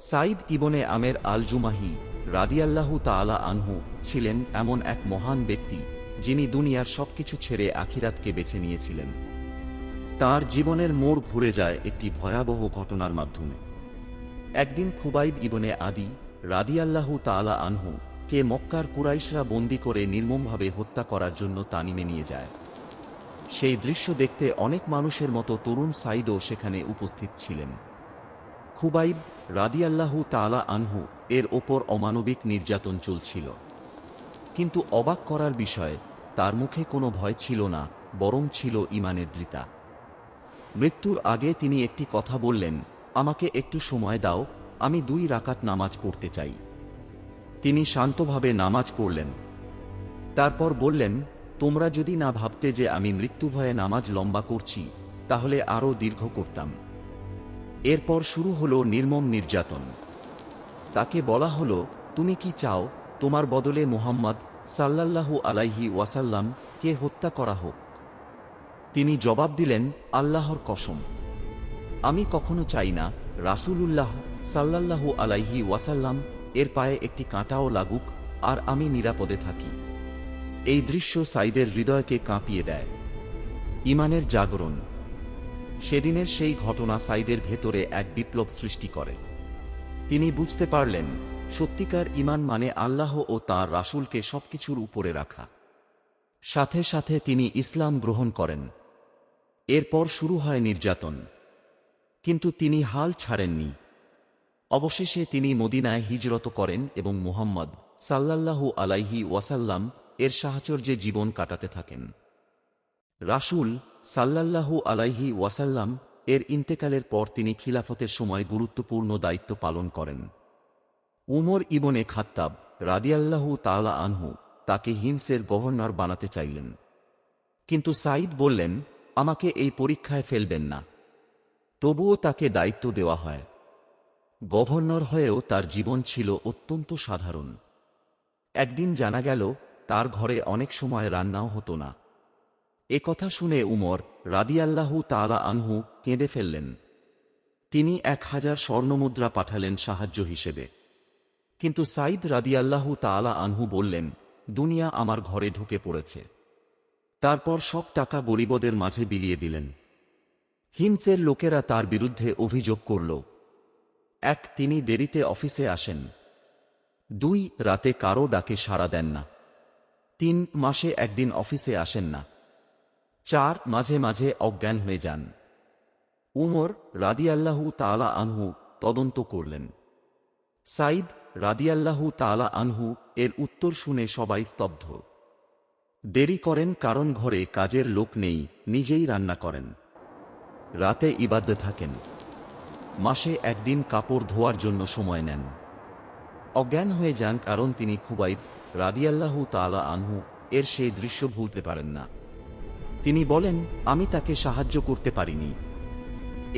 সাইদ ইবনে আমের আল জুমাহি রাদিয়াল্লাহু তাআলা আনহু ছিলেন এমন এক মহান ব্যক্তি যিনি দুনিয়ার সবকিছু ছেড়ে আখিরাতকে বেছে নিয়েছিলেন। তার জীবনের মোড় ঘুরে যায় একটি ভয়াবহ ঘটনার মাধ্যমে। একদিন খুবাইব ইবনে আদি রাদিয়াল্লাহু তাআলা আনহু কে মক্কার কুরাইশরা বন্দী করে নির্মমভাবে হত্যা করার জন্য তানিমে নিয়ে যায়। সেই দৃশ্য দেখতে অনেক মানুষের মতো তরুণ সাইদও সেখানে উপস্থিত ছিলেন। খুবাইব রাদিয়াল্লাহু তাআলা আনহু এর ওপর অমানবিক নির্যাতন চলছিল, কিন্তু অবাক করার বিষয়, তার মুখে কোনো ভয় ছিল না, বরং ছিল ঈমানের দৃঢ়তা। মৃত্যুর আগে তিনি একটি কথা বললেন, আমাকে একটু সময় দাও, আমি 2 রাকাত নামাজ পড়তে চাই। তিনি শান্তভাবে নামাজ পড়লেন। তারপর বললেন, তোমরা যদি না ভাবতে যে আমি মৃত্যু ভয়ে নামাজ লম্বা করছি, তাহলে আরও দীর্ঘ করতাম। এরপর শুরু হলো নির্মম নির্যাতন। তাকে বলা হলো, তুমি কি চাও তোমার বদলে মুহাম্মদ সাল্লাল্লাহু আলাইহি ওয়াসাল্লাম কে হত্যা করা হোক? তিনি জবাব দিলেন, আল্লাহর কসম, আমি কখনো চাই না রাসূলুল্লাহ সাল্লাল্লাহু আলাইহি ওয়াসাল্লাম এর পায়ে একটি কাঁটাও লাগুক, আর আমি নিরাপদে থাকি। এই দৃশ্য সাইদের হৃদয়কে কাঁপিয়ে দেয়। ঈমানের জাগরণ। সেদিনের সেই ঘটনা সাইদের ভেতরে এক বিপ্লব সৃষ্টি করে। তিনি বুঝতে পারলেন, সত্যিকার ঈমান মানে আল্লাহ ও তাঁর রাসূলকে সবকিছুর উপরে রাখা। সাথে সাথে তিনি ইসলাম গ্রহণ করেন। এরপর শুরু হয় নির্যাতন, কিন্তু তিনি হাল ছাড়েননি। অবশেষে তিনি মদিনায় হিজরত করেন এবং মুহাম্মদ সাল্লাল্লাহু আলাইহি ওয়াসাল্লাম এর সাহচর্যে জীবন কাটাতে থাকেন। রাসূল সাল্লাল্লাহু আলাইহি ওয়াসাল্লাম এর ইন্তেকালের পর তিনি খিলাফতের সময় গুরুত্বপূর্ণ দায়িত্ব পালন করেন। উমর ইবনে খাত্তাব রাদিয়াল্লাহু তাআলা আনহু তাকে হিমসের গভর্নর বানাতে চাইলেন, কিন্তু সাইদ বললেন, আমাকে এই পরীক্ষায় ফেলবেন না। তবুও তাকে দায়িত্ব দেওয়া হয়। গভর্নর হয়েও তার জীবন ছিল অত্যন্ত সাধারণ। একদিন জানা গেল, তার ঘরে অনেক সময় রান্নাও হতো না। কথা শুনে উমর রাদিয়াল্লাহু তাআলা আনহু কেঁদে ফেললেন। তিনি 1000 স্বর্ণমুদ্রা পাঠালেন সাহায্য হিসেবে। কিন্তু সাইদ রাদিয়াল্লাহু তাআলা আনহু বললেন, দুনিয়া আমার ঘরে ঢুকে পড়েছে। তারপর সব টাকা গরিবদের মাঝে বিলিয়ে দিলেন। হিমসের লোকেরা তার বিরুদ্ধে অভিযোগ করল, 1 তিনি দেরিতে অফিসে আসেন, 2 রাতে কারো ডাকে সাড়া দেন না, 3 মাসে একদিন অফিসে আসেন না, 4 মাঝে মাঝে অজ্ঞান হয়ে যান। উমর রাদিয়াল্লাহু তাআলা আনহু তদন্ত করলেন। সাইদ রাদিয়াল্লাহু তাআলা আনহু এর উত্তর শুনে সবাই স্তব্ধ। দেরি করেন কারণ ঘরে কাজের লোক নেই, নিজেই রান্না করেন, রাতে ইবাদতে থাকেন, মাসে একদিন কাপড় ধোয়ার জন্য সময় নেন। অজ্ঞান হয়ে যান কারণ তিনি খুবাইব রাদিয়াল্লাহু তাআলা আনহু এর সেই দৃশ্য ভুলতে পারেন না। তিনি বলেন, আমি তাকে সাহায্য করতে পারিনি,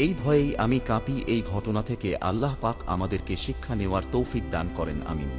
এই ভয়েই আমি কাঁপি। এই ঘটনা থেকে আল্লাহ পাক আমাদেরকে শিক্ষা নেওয়ার তৌফিক দান করেন। আমিন।